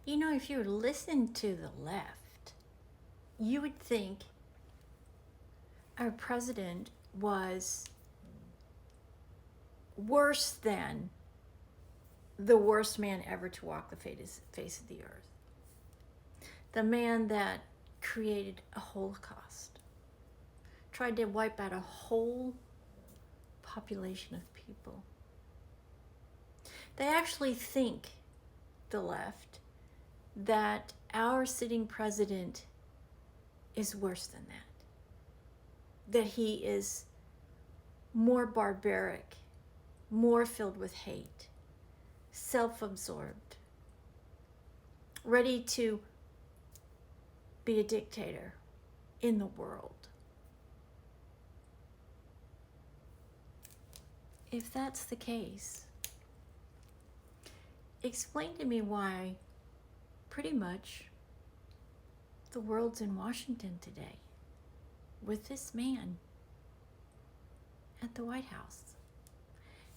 You know, if you listen to the left, you would think our president was worse than the worst man ever to walk the face of the earth. The man that created a Holocaust, tried to wipe out a whole population of people. They actually think, the left, that our sitting president is worse than that he is more barbaric, more filled with hate, self-absorbed, ready to be a dictator in the world. If that's the case, explain to me why pretty much the world's in Washington today with this man at the White House.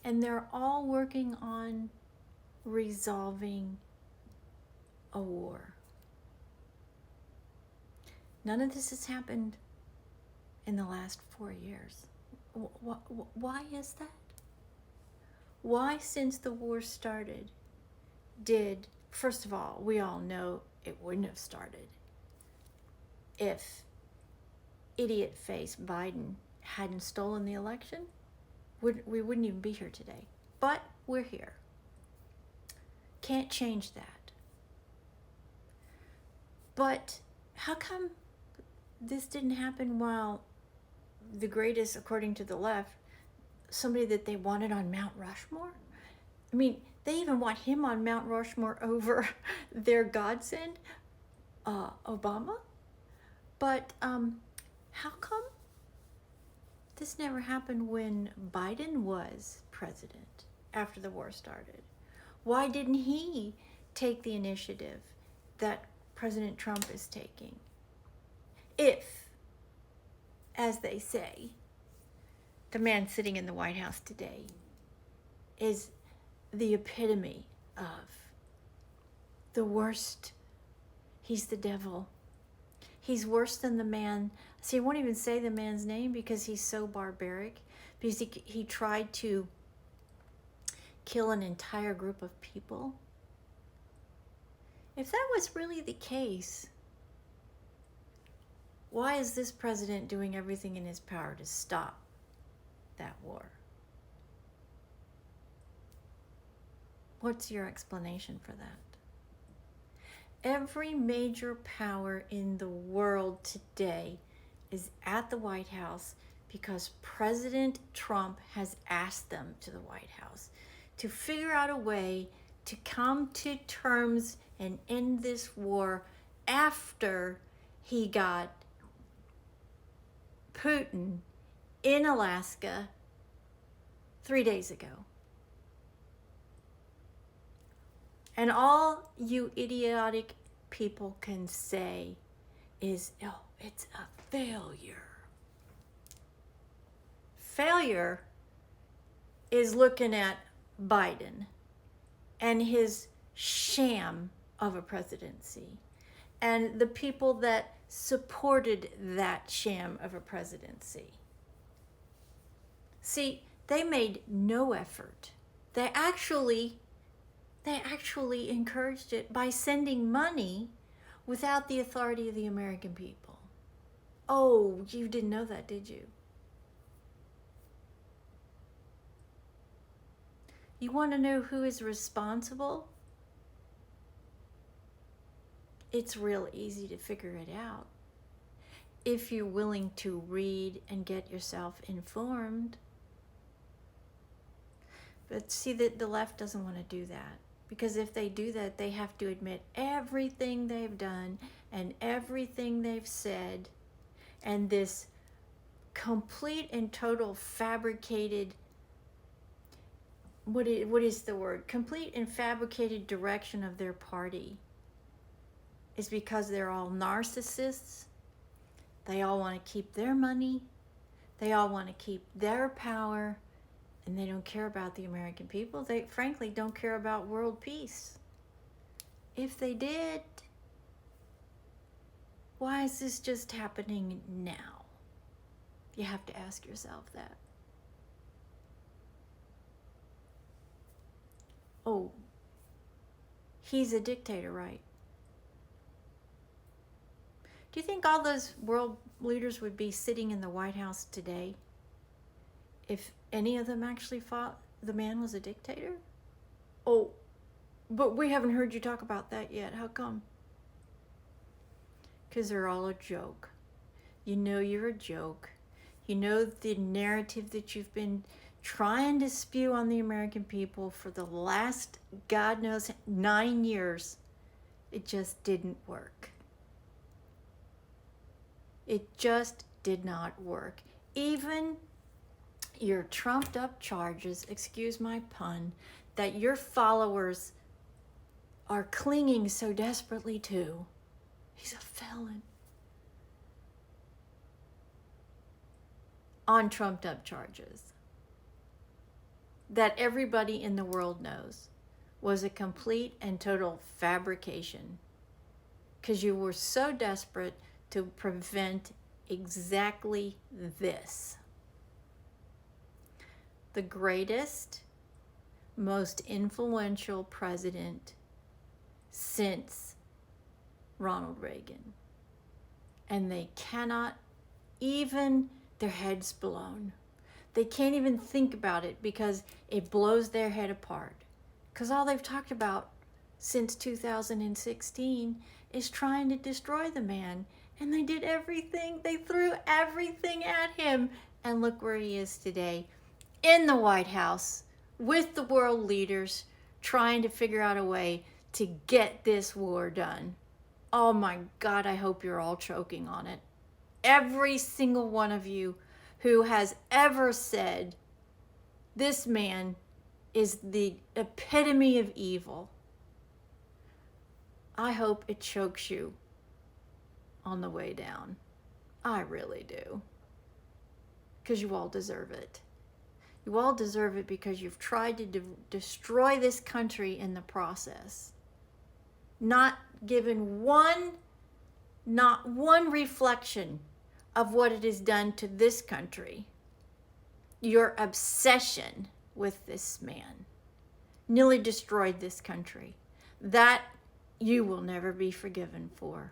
And they're all working on resolving a war. None of this has happened in the last 4 years. Why is that? Why, since the war started, did, first of all, we all know it wouldn't have started if idiot face Biden hadn't stolen the election. We wouldn't even be here today. But we're here. Can't change that. But how come this didn't happen while the greatest, according to the left, somebody that they wanted on Mount Rushmore? I mean, they even want him on Mount Rushmore over their godsend, Obama. But how come this never happened when Biden was president after the war started? Why didn't he take the initiative that President Trump is taking? If, as they say, the man sitting in the White House today is the epitome of the worst. He's the devil. He's worse than the man. See, I won't even say the man's name because he's so barbaric. Because he tried to kill an entire group of people. If that was really the case, why is this president doing everything in his power to stop that war? What's your explanation for that? Every major power in the world today is at the White House because President Trump has asked them to the White House to figure out a way to come to terms and end this war after he got Putin in Alaska 3 days ago. And all you idiotic people can say is, oh, it's a failure. Failure is looking at Biden and his sham of a presidency and the people that supported that sham of a presidency. See, they made no effort. They actually encouraged it by sending money without the authority of the American people. Oh, you didn't know that, did you? You want to know who is responsible? It's real easy to figure it out if you're willing to read and get yourself informed. But see, that the left doesn't want to do that. Because if they do that, they have to admit everything they've done and everything they've said, and this complete and total fabricated, what is the word? Complete and fabricated direction of their party is because they're all narcissists. They all want to keep their money. They all want to keep their power. And they don't care about the American people. They frankly don't care about world peace. If they did, why is this just happening now? You have to ask yourself that. Oh, he's a dictator, right? Do you think all those world leaders would be sitting in the White House today if any of them actually thought the man was a dictator? Oh, but we haven't heard you talk about that yet. How come? Because they're all a joke. You know you're a joke. You know the narrative that you've been trying to spew on the American people for the last, God knows, 9 years. It just didn't work. It just did not work. Even your trumped up charges, excuse my pun, that your followers are clinging so desperately to. He's a felon. On trumped up charges that everybody in the world knows was a complete and total fabrication, because you were so desperate to prevent exactly this. The greatest, most influential president since Ronald Reagan. And they cannot even, their heads blown. They can't even think about it because it blows their head apart. Because all they've talked about since 2016 is trying to destroy the man. And they did everything. They threw everything at him. And look where he is today, in the White House with the world leaders trying to figure out a way to get this war done. Oh my God, I hope you're all choking on it. Every single one of you who has ever said this man is the epitome of evil, I hope it chokes you on the way down. I really do. Because you all deserve it. You all deserve it because you've tried to destroy this country in the process. Not given not one reflection of what it has done to this country. Your obsession with this man nearly destroyed this country. That you will never be forgiven for.